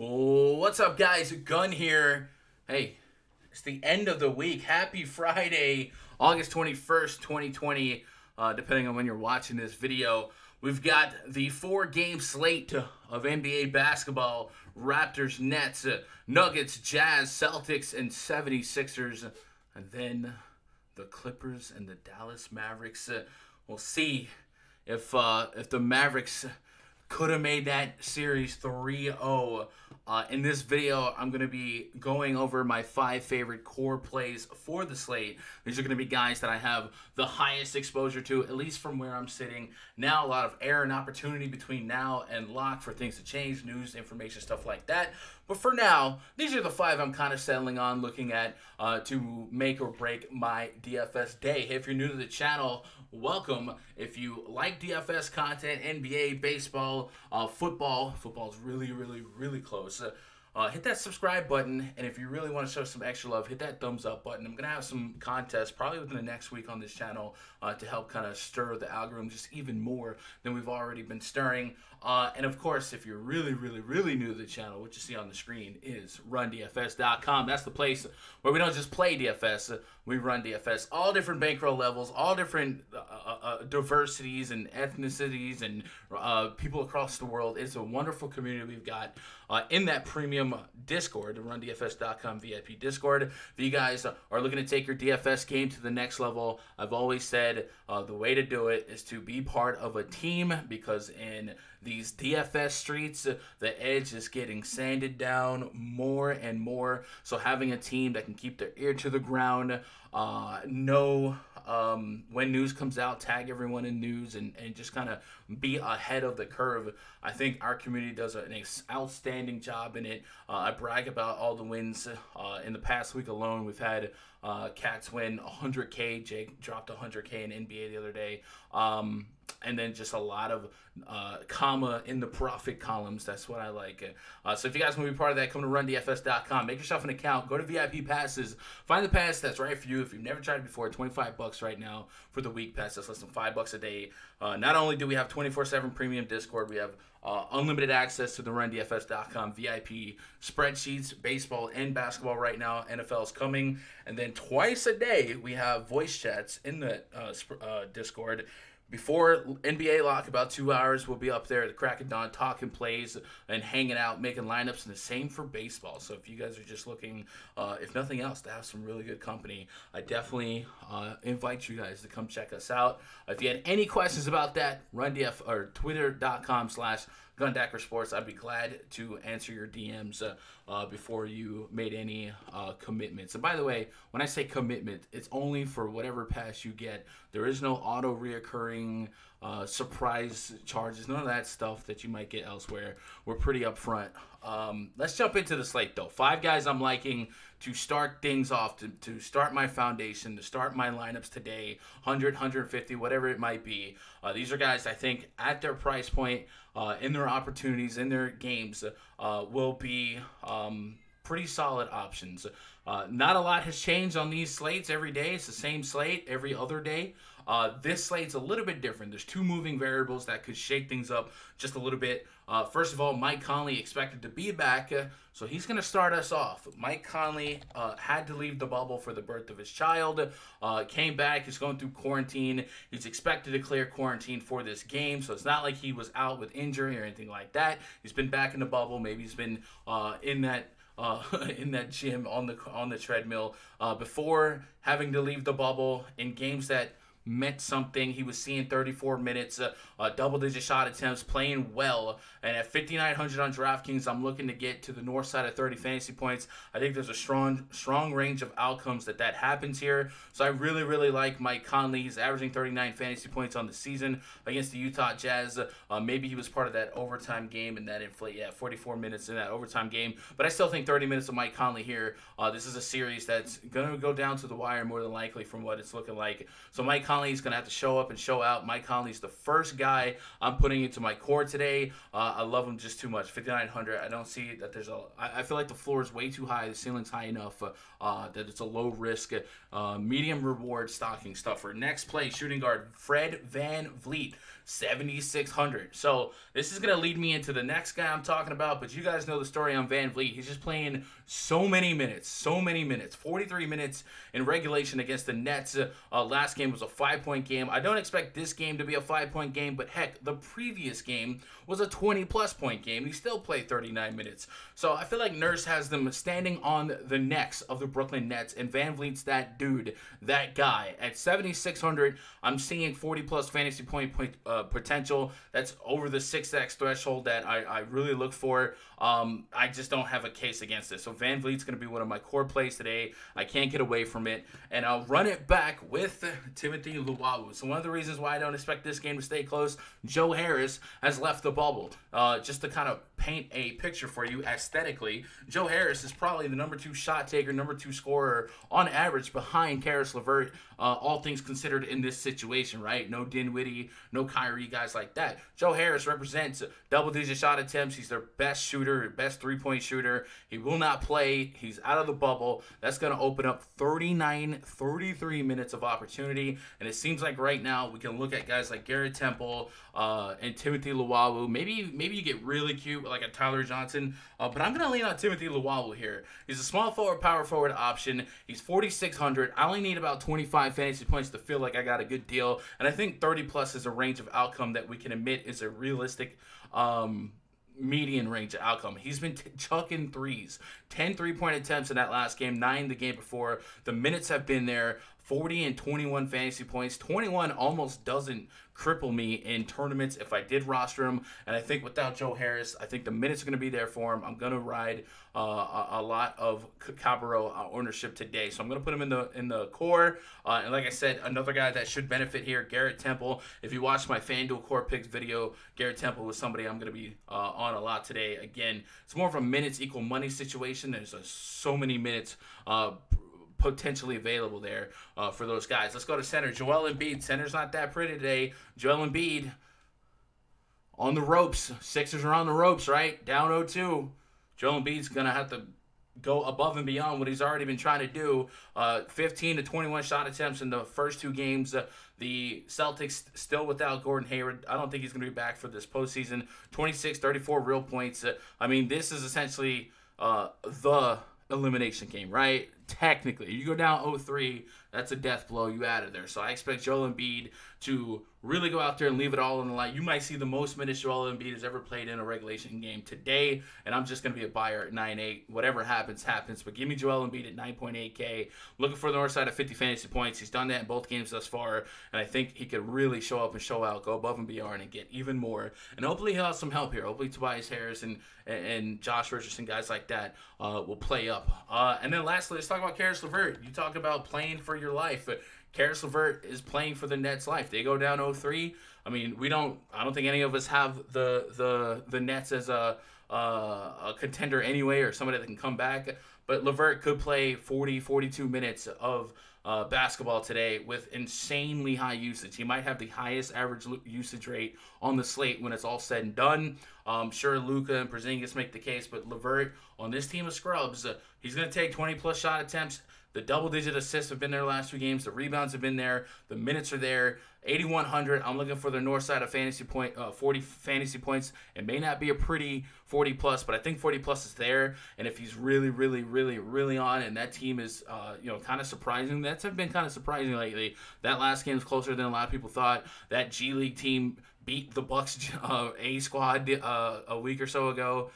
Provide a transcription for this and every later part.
What's up, guys? Gun here. Hey, it's the end of the week. Happy Friday, August 21st, 2020, depending on when you're watching this video. We've got the four-game slate of NBA basketball. Raptors, Nets, Nuggets, Jazz, Celtics, and 76ers. And then the Clippers and the Dallas Mavericks. We'll see if the Mavericks could have made that series 3-0. In this video, I'm going to be going over my 5 favorite core plays for the slate. These are going to be guys that I have the highest exposure to, at least from where I'm sitting. Now, a lot of air and opportunity between now and lock for things to change, news, information, stuff like that. But for now, these are the 5 I'm kind of settling on, looking at to make or break my DFS day. Hey, if you're new to the channel, welcome. If you like DFS content, NBA, baseball, football's really close. Hit that subscribe button, and if you really want to show some extra love, hit that thumbs up button. I'm going to have some contests probably within the next week on this channel to help kind of stir the algorithm just even more than we've already been stirring. And of course, if you're really new to the channel, what you see on the screen is rundfs.com. That's the place where we don't just play DFS, we run DFS. All different bankroll levels, all different diversities and ethnicities and people across the world. It's a wonderful community we've got in that premium Discord, the rundfs.com VIP Discord. If you guys are looking to take your DFS game to the next level, I've always said the way to do it is to be part of a team, because in these DFS streets, the edge is getting sanded down more and more. So having a team that can keep their ear to the ground, know when news comes out, tag everyone in news, and just kind of be ahead of the curve. I think our community does an outstanding job in it. I brag about all the wins. In the past week alone, we've had Cats win 100K. Jake dropped 100K in NBA the other day. And then just a lot of comma in the profit columns. That's what I like. So if you guys want to be part of that, come to rundfs.com. Make yourself an account. Go to VIP passes. Find the pass that's right for you. If you've never tried it before, $25 right now for the week pass. That's less than $5 a day. Not only do we have 24/7 premium Discord, we have unlimited access to the rundfs.com VIP spreadsheets, baseball and basketball right now. NFL is coming. And then twice a day, we have voice chats in the Discord. Before NBA lock, about 2 hours, we'll be up there at the crack of dawn talking plays and hanging out, making lineups, and the same for baseball. So if you guys are just looking, if nothing else, to have some really good company, I definitely invite you guys to come check us out. If you had any questions about that, rundf or twitter.com/GundackerSports. I'd be glad to answer your DMs before you made any commitments. And by the way, when I say commitment, it's only for whatever pass you get. There is no auto reoccurring surprise charges, none of that stuff that you might get elsewhere. We're pretty upfront. Let's jump into the slate, though. 5 guys I'm liking to start things off, to start my foundation, to start my lineups today, 100, 150, whatever it might be. These are guys I think at their price point, in their opportunities, in their games, will be pretty solid options. Not a lot has changed on these slates every day. It's the same slate every other day. This slate's a little bit different. There's 2 moving variables that could shake things up just a little bit. First of all, Mike Conley expected to be back, so he's going to start us off. Mike Conley had to leave the bubble for the birth of his child, came back, he's going through quarantine. He's expected to clear quarantine for this game, so it's not like he was out with injury or anything like that. He's been back in the bubble. Maybe he's been in that gym on the treadmill before having to leave the bubble in games that meant something. He was seeing 34 minutes, double-digit shot attempts, playing well. And at 5,900 on DraftKings, I'm looking to get to the north side of 30 fantasy points. I think there's a strong range of outcomes that happens here. So I really like Mike Conley. He's averaging 39 fantasy points on the season against the Utah Jazz. Maybe he was part of that overtime game and that 44 minutes in that overtime game. But I still think 30 minutes of Mike Conley here. This is a series that's going to go down to the wire more than likely from what it's looking like. So Mike Conley Conley's going to have to show up and show out. Mike Conley's the first guy I'm putting into my core today. I love him just too much. 5,900. I don't see that there's I feel like the floor is way too high. The ceiling's high enough that it's a low risk, medium reward stocking stuffer. Next play, shooting guard Fred VanVleet. 7,600. So this is going to lead me into the next guy I'm talking about, but you guys know the story on VanVleet. He's just playing so many minutes. 43 minutes in regulation against the Nets. Last game was a 5-point game. I don't expect this game to be a 5-point game, but heck, the previous game was a 20-plus point game. He still played 39 minutes. So I feel like Nurse has them standing on the necks of the Brooklyn Nets, and VanVleet's that dude, that guy. At 7,600, I'm seeing 40-plus fantasy point potential. That's over the 6x threshold that I really look for. I just don't have a case against this. So VanVleet's going to be one of my core plays today. I can't get away from it. And I'll run it back with Timothy Luwawu. So one of the reasons why I don't expect this game to stay close, Joe Harris has left the bubble. Just to kind of paint a picture for you aesthetically, Joe Harris is probably the number 2 shot taker, number 2 scorer on average behind Caris LeVert, all things considered in this situation, right? No Dinwiddie, no Kyrie, guys like that. Joe Harris represents double-digit shot attempts. He's their best shooter, best three-point shooter. He will not play. He's out of the bubble. That's going to open up 33 minutes of opportunity. And it seems like right now we can look at guys like Garrett Temple and Timothy Luwawu. Maybe you get really cute like a Tyler Johnson, but I'm going to lean on Timothy Luwawu here. He's a small forward, power forward option. He's 4,600. I only need about 25 fantasy points to feel like I got a good deal, and I think 30-plus is a range of outcome that we can admit is a realistic median range of outcome. He's been chucking threes. 10 3-point attempts in that last game, 9 the game before. The minutes have been there. 40 and 21 fantasy points. 21 almost doesn't cripple me in tournaments if I did roster him. And I think without Joe Harris, I think the minutes are going to be there for him. I'm going to ride a lot of Cabarro ownership today. So I'm going to put him in the core. And like I said, another guy that should benefit here, Garrett Temple. If you watched my FanDuel Core Picks video, Garrett Temple was somebody I'm going to be on a lot today. Again, it's more of a minutes equal money situation. There's so many minutes potentially available there for those guys. Let's go to center. Joel Embiid. Center's not that pretty today. Joel Embiid on the ropes. Sixers are on the ropes, right? Down 0-2. Joel Embiid's going to have to go above and beyond what he's already been trying to do. 15 to 21 shot attempts in the first 2 games. The Celtics still without Gordon Hayward. I don't think he's going to be back for this postseason. 26, 34 real points. I mean, this is essentially the elimination game, right? Technically, you go down 0-3, that's a death blow. You out of there. So I expect Joel Embiid to really go out there and leave it all on the line. You might see the most minutes Joel Embiid has ever played in a regulation game today, and I'm just going to be a buyer at 9.8. Whatever happens, happens. But give me Joel Embiid at 9.8K. Looking for the north side of 50 fantasy points. He's done that in both games thus far, and I think he could really show up and show out, go above and beyond, and get even more. And hopefully he'll have some help here. Hopefully Tobias Harris and Josh Richardson, guys like that, will play up. And then lastly, let's talk about Caris LeVert. You talk about playing for your life. Caris LeVert is playing for the Nets' life. They go down 0-3. I mean, I don't think any of us have the Nets as a contender anyway, or somebody that can come back. But LeVert could play 40, 42 minutes of basketball today with insanely high usage. He might have the highest average usage rate on the slate when it's all said and done. Sure, Luka and Porzingis make the case, but LeVert on this team of scrubs, he's going to take 20-plus shot attempts. The double-digit assists have been there the last 2 games. The rebounds have been there. The minutes are there. 8,100. I'm looking for the north side of 40 fantasy points. It may not be a pretty 40-plus, but I think 40-plus is there. And if he's really, really, really, really on, and that team is, kind of surprising. That's been kind of surprising lately. That last game was closer than a lot of people thought. That G League team beat the Bucks A squad a week or so ago.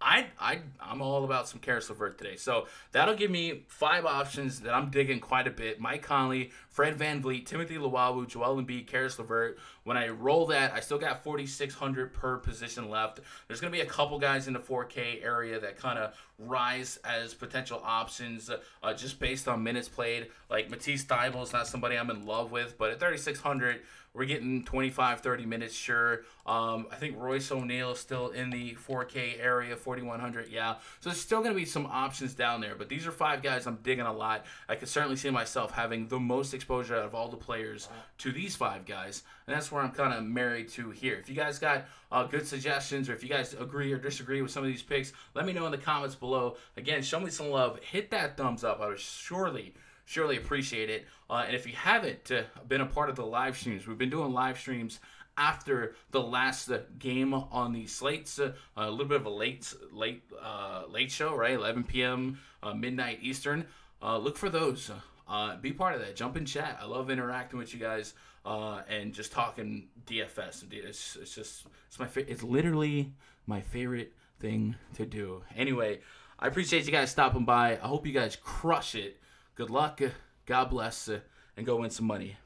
I'm all about some Caris LeVert today. So that'll give me 5 options that I'm digging quite a bit. Mike Conley, Fred VanVleet, Timothy Luwawu, Joel Embiid, Caris LeVert. When I roll that, I still got 4,600 per position left. There's going to be a couple guys in the 4K area that kind of rise as potential options just based on minutes played. Like Matisse Thybulle is not somebody I'm in love with, but at 3,600, we're getting 25, 30 minutes, sure. I think Royce O'Neal is still in the 4K area, 4,100, yeah. So there's still going to be some options down there. But these are 5 guys I'm digging a lot. I could certainly see myself having the most exposure out of all the players to these 5 guys. And that's where I'm kind of married to here. If you guys got good suggestions, or if you guys agree or disagree with some of these picks, let me know in the comments below. Again, show me some love. Hit that thumbs up. I would surely appreciate it. And if you haven't been a part of the live streams, we've been doing live streams after the last game on the slates. A little bit of a late show, right? 11 p.m. Midnight Eastern. Look for those. Be part of that. Jump in chat. I love interacting with you guys and just talking DFS. It's literally my favorite thing to do. Anyway, I appreciate you guys stopping by. I hope you guys crush it. Good luck. God bless. And go win some money.